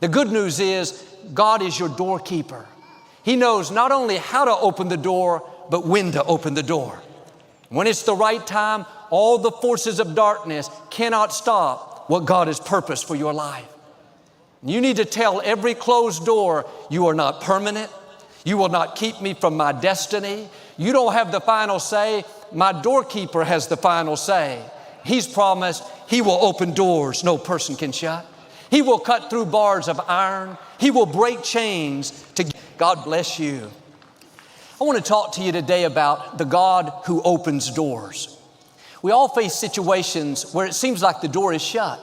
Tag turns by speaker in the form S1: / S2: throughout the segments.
S1: The good news is God is your doorkeeper. He knows not only how to open the door, but when to open the door. When it's the right time, all the forces of darkness cannot stop what God has purposed for your life. You need to tell every closed door, you are not permanent. You will not keep me from my destiny. You don't have the final say. My doorkeeper has the final say. He's promised He will open doors no person can shut. He will cut through bars of iron. He will break chains. God bless you. I want to talk to you today about the God who opens doors. We all face situations where it seems like the door is shut.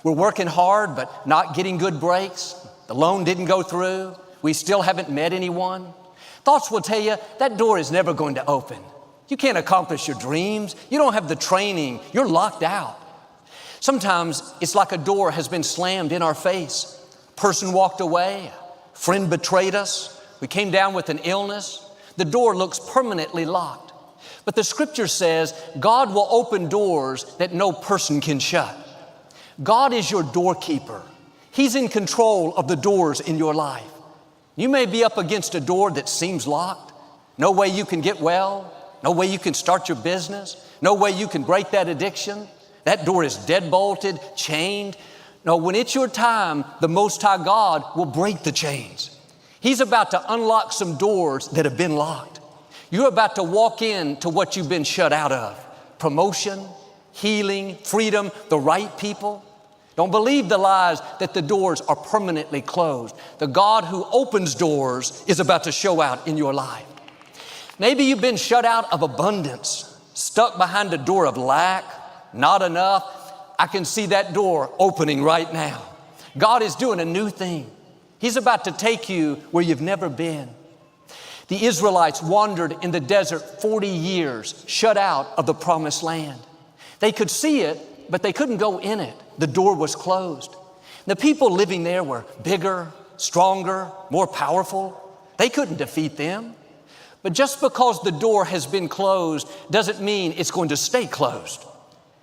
S1: We're working hard, but not getting good breaks. The loan didn't go through. We still haven't met anyone. Thoughts will tell you that door is never going to open. You can't accomplish your dreams. You don't have the training. You're locked out. Sometimes it's like a door has been slammed in our face. A person walked away. A friend betrayed us. We came down with an illness. The door looks permanently locked. But the scripture says God will open doors that no person can shut. God is your doorkeeper. He's in control of the doors in your life. You may be up against a door that seems locked. No way you can get well. No way you can start your business. No way you can break that addiction. That door is deadbolted, chained. No, when it's your time, the Most High God will break the chains. He's about to unlock some doors that have been locked. You're about to walk into what you've been shut out of. Promotion, healing, freedom, the right people. Don't believe the lies that the doors are permanently closed. The God who opens doors is about to show out in your life. Maybe you've been shut out of abundance, stuck behind a door of lack, not enough. I can see that door opening right now. God is doing a new thing. He's about to take you where you've never been. The Israelites wandered in the desert 40 years, shut out of the promised land. They could see it, but they couldn't go in it. The door was closed. The people living there were bigger, stronger, more powerful. They couldn't defeat them. But just because the door has been closed doesn't mean it's going to stay closed.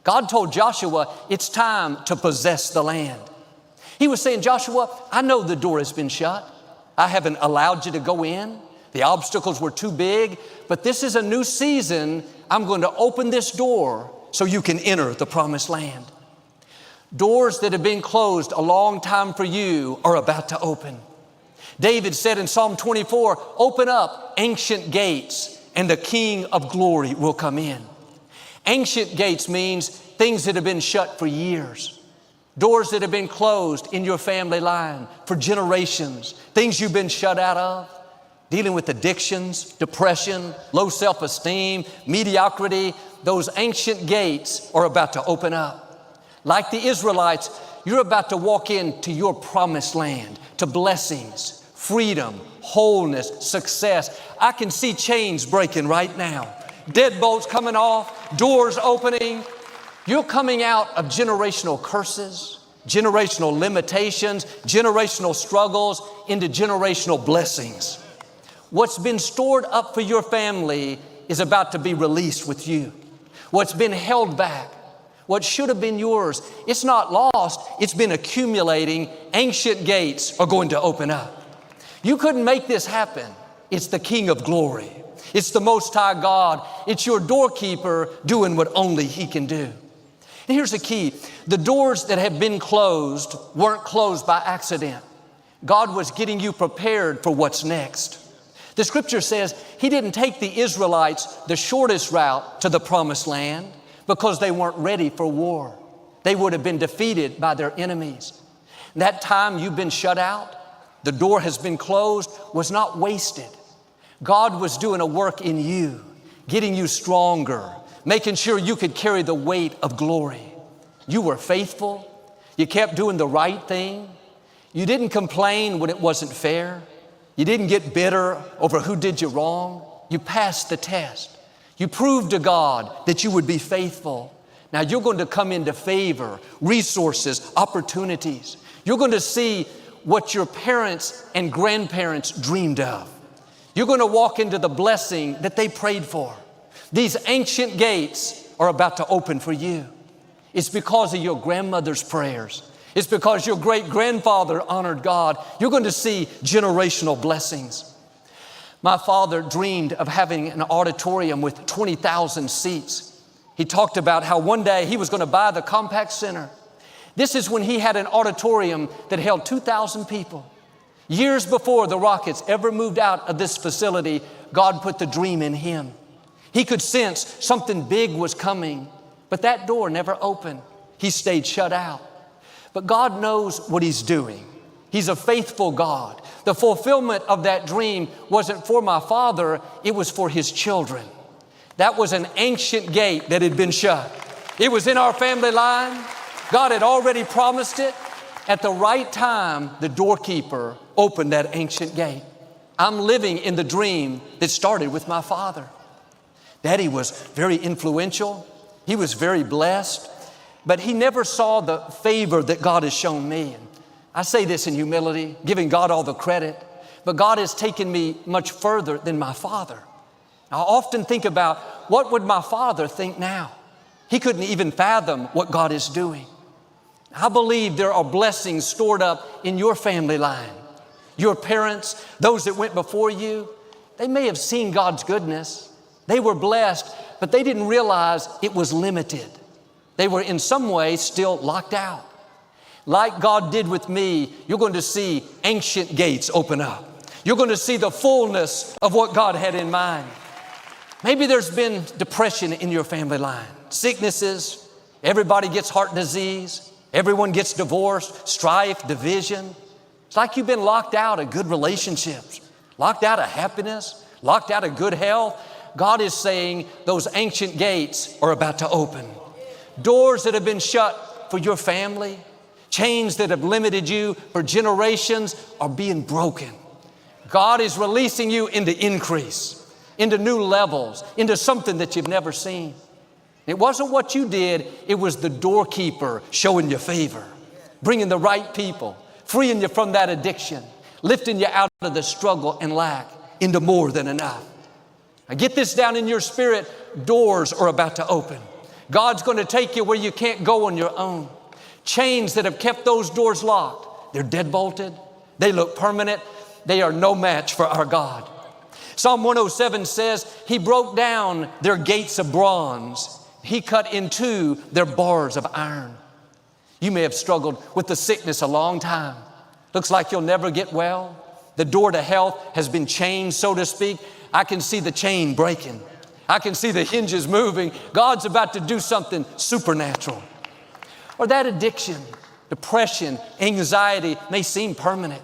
S1: God told Joshua, it's time to possess the land. He was saying, Joshua, I know the door has been shut. I haven't allowed you to go in. The obstacles were too big, but this is a new season. I'm going to open this door so you can enter the promised land. Doors that have been closed a long time for you are about to open. David said in Psalm 24, open up ancient gates and the King of glory will come in. Ancient gates means things that have been shut for years. Doors that have been closed in your family line for generations. Things you've been shut out of. Dealing with addictions, depression, low self-esteem, mediocrity. Those ancient gates are about to open up. Like the Israelites, you're about to walk into your promised land, to blessings, freedom, wholeness, success. I can see chains breaking right now. Deadbolts coming off, doors opening. You're coming out of generational curses, generational limitations, generational struggles into generational blessings. What's been stored up for your family is about to be released with you. What's been held back, what should have been yours, it's not lost, it's been accumulating. Ancient gates are going to open up. You couldn't make this happen. It's the King of glory. It's the Most High God. It's your doorkeeper doing what only He can do. And here's the key. The doors that have been closed weren't closed by accident. God was getting you prepared for what's next. The scripture says He didn't take the Israelites the shortest route to the promised land because they weren't ready for war. They would have been defeated by their enemies. That time you've been shut out, the door has been closed, was not wasted. God was doing a work in you, getting you stronger, making sure you could carry the weight of glory. You were faithful. You kept doing the right thing. You didn't complain when it wasn't fair. You didn't get bitter over who did you wrong. You passed the test. You proved to God that you would be faithful. Now you're going to come into favor, resources, opportunities. You're going to see what your parents and grandparents dreamed of. You're going to walk into the blessing that they prayed for. These ancient gates are about to open for you. It's because of your grandmother's prayers. It's because your great-grandfather honored God. You're going to see generational blessings. My father dreamed of having an auditorium with 20,000 seats. He talked about how one day he was going to buy the Compaq Center. This is when he had an auditorium that held 2,000 people. Years before the Rockets ever moved out of this facility, God put the dream in him. He could sense something big was coming, but that door never opened. He stayed shut out. But God knows what He's doing. He's a faithful God. The fulfillment of that dream wasn't for my father, it was for his children. That was an ancient gate that had been shut. It was in our family line. God had already promised it. At the right time, the doorkeeper opened that ancient gate. I'm living in the dream that started with my father. Daddy was very influential. He was very blessed, but he never saw the favor that God has shown me. And I say this in humility, giving God all the credit, but God has taken me much further than my father. I often think about, what would my father think now? He couldn't even fathom what God is doing. I believe there are blessings stored up in your family line. Your parents, those that went before you, they may have seen God's goodness. They were blessed, but they didn't realize it was limited. They were in some way still locked out. Like God did with me, you're going to see ancient gates open up. You're going to see the fullness of what God had in mind. Maybe there's been depression in your family line, sicknesses, everybody gets heart disease, everyone gets divorced, strife, division. It's like you've been locked out of good relationships, locked out of happiness, locked out of good health. God is saying those ancient gates are about to open. Doors that have been shut for your family, chains that have limited you for generations are being broken. God is releasing you into increase, into new levels, into something that you've never seen. It wasn't what you did, it was the doorkeeper showing you favor, bringing the right people, freeing you from that addiction, lifting you out of the struggle and lack into more than enough. Now get this down in your spirit, doors are about to open. God's going to take you where you can't go on your own. Chains that have kept those doors locked, they're deadbolted, they look permanent, they are no match for our God. Psalm 107 says, He broke down their gates of bronze. He cut in two their bars of iron. You may have struggled with the sickness a long time. Looks like you'll never get well. The door to health has been chained, so to speak. I can see the chain breaking. I can see the hinges moving. God's about to do something supernatural. Or that addiction, depression, anxiety may seem permanent.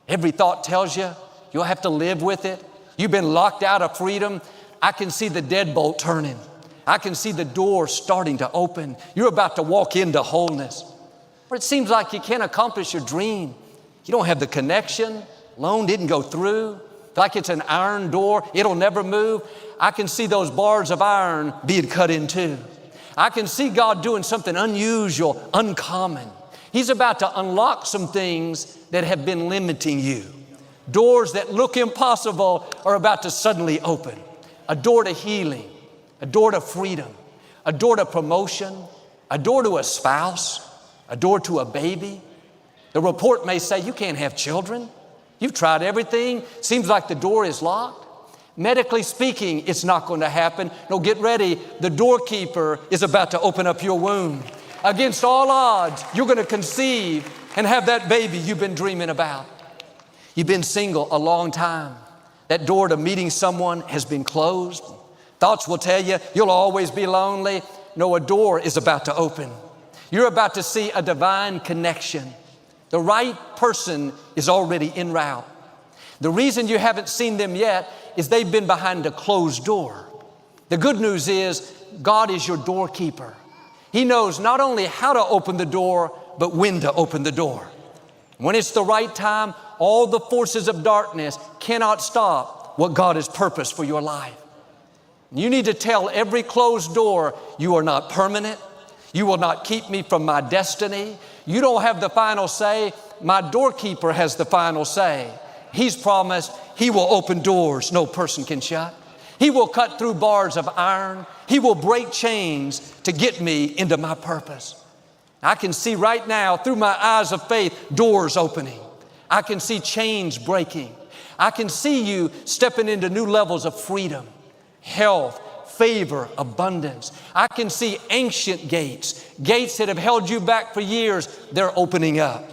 S1: Every thought tells you you'll have to live with it. You've been locked out of freedom. I can see the deadbolt turning. I can see the door starting to open. You're about to walk into wholeness. Or it seems like you can't accomplish your dream. You don't have the connection. Loan didn't go through. Like it's an iron door. It'll never move. I can see those bars of iron being cut in two. I can see God doing something unusual, uncommon. He's about to unlock some things that have been limiting you. Doors that look impossible are about to suddenly open. A door to healing, a door to freedom, a door to promotion, a door to a spouse, a door to a baby. The report may say you can't have children. You've tried everything. Seems like the door is locked. Medically speaking, it's not going to happen. No, get ready. The doorkeeper is about to open up your womb. Against all odds, you're going to conceive and have that baby you've been dreaming about. You've been single a long time. That door to meeting someone has been closed. Thoughts will tell you you'll always be lonely. No, a door is about to open. You're about to see a divine connection. The right person is already en route. The reason you haven't seen them yet is they've been behind a closed door. The good news is God is your doorkeeper. He knows not only how to open the door, but when to open the door. When it's the right time, all the forces of darkness cannot stop what God has purposed for your life. You need to tell every closed door, you are not permanent. You will not keep me from my destiny. You don't have the final say. My doorkeeper has the final say. He's promised He will open doors no person can shut. He will cut through bars of iron. He will break chains to get me into my purpose. I can see right now through my eyes of faith, doors opening. I can see chains breaking. I can see you stepping into new levels of freedom, health, favor, abundance. I can see ancient gates, gates that have held you back for years, they're opening up.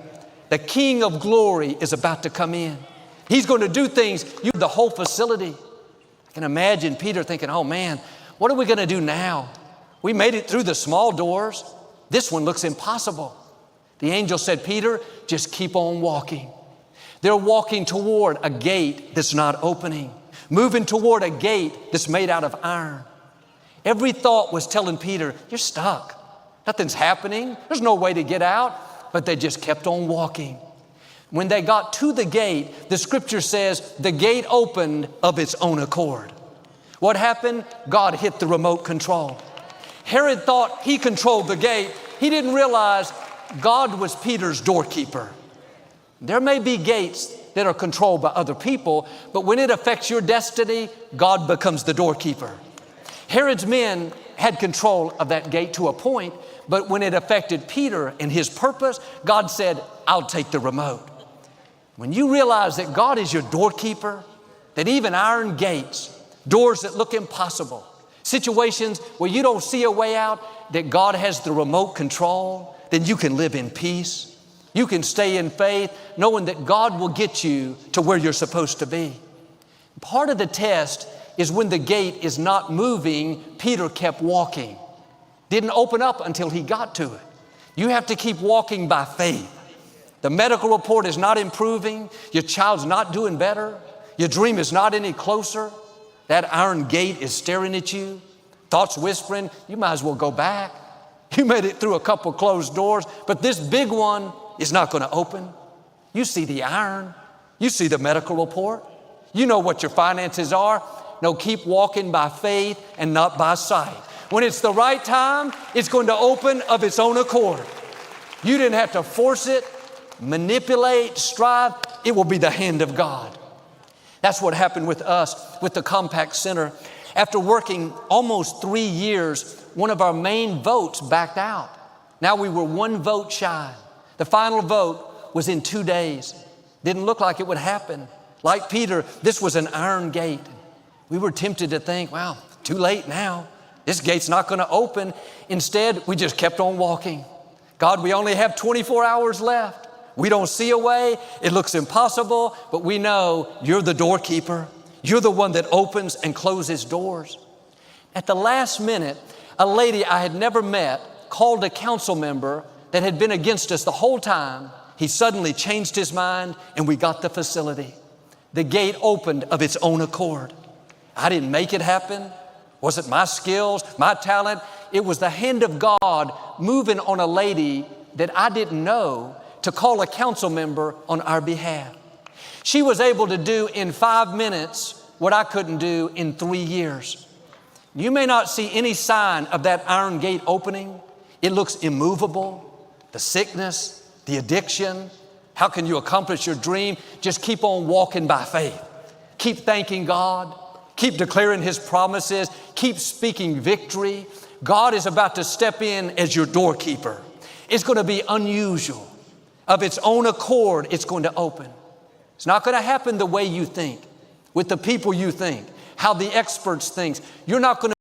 S1: The King of Glory is about to come in. He's going to do things, the whole facility. I can imagine Peter thinking, oh man, what are we going to do now? We made it through the small doors. This one looks impossible. The angel said, Peter, just keep on walking. They're walking toward a gate that's not opening, moving toward a gate that's made out of iron. Every thought was telling Peter, you're stuck. Nothing's happening. There's no way to get out. But they just kept on walking. When they got to the gate, the scripture says the gate opened of its own accord. What happened? God hit the remote control. Herod thought he controlled the gate. He didn't realize God was Peter's doorkeeper. There may be gates that are controlled by other people, but when it affects your destiny, God becomes the doorkeeper. Herod's men had control of that gate to a point, but when it affected Peter and his purpose, God said, I'll take the remote. When you realize that God is your doorkeeper, that even iron gates, doors that look impossible, situations where you don't see a way out, that God has the remote control, then you can live in peace. You can stay in faith, knowing that God will get you to where you're supposed to be. Part of the test is when the gate is not moving, Peter kept walking. Didn't open up until he got to it. You have to keep walking by faith. The medical report is not improving. Your child's not doing better. Your dream is not any closer. That iron gate is staring at you. Thoughts whispering, you might as well go back. You made it through a couple closed doors, but this big one is not going to open. You see the iron. You see the medical report. You know what your finances are. No, keep walking by faith and not by sight. When it's the right time, it's going to open of its own accord. You didn't have to force it, manipulate, strive. It will be the hand of God. That's what happened with us with the Compact Center. After working almost 3 years, one of our main votes backed out. Now we were 1 vote shy. The final vote was in 2 days. Didn't look like it would happen. Like Peter, this was an iron gate. We were tempted to think, well, too late now. This gate's not going to open. Instead, we just kept on walking. God, we only have 24 hours left. We don't see a way. It looks impossible, but we know you're the doorkeeper. You're the one that opens and closes doors. At the last minute, a lady I had never met called a council member that had been against us the whole time. He suddenly changed his mind and we got the facility. The gate opened of its own accord. I didn't make it happen. Wasn't my skills, my talent. It was the hand of God moving on a lady that I didn't know to call a council member on our behalf. She was able to do in 5 minutes what I couldn't do in 3 years. You may not see any sign of that iron gate opening. It looks immovable. The sickness, the addiction. How can you accomplish your dream? Just keep on walking by faith. Keep thanking God. Keep declaring His promises. Keep speaking victory. God is about to step in as your doorkeeper. It's going to be unusual. Of its own accord, it's going to open. It's not going to happen the way you think, with the people you think, how the experts think. You're not going to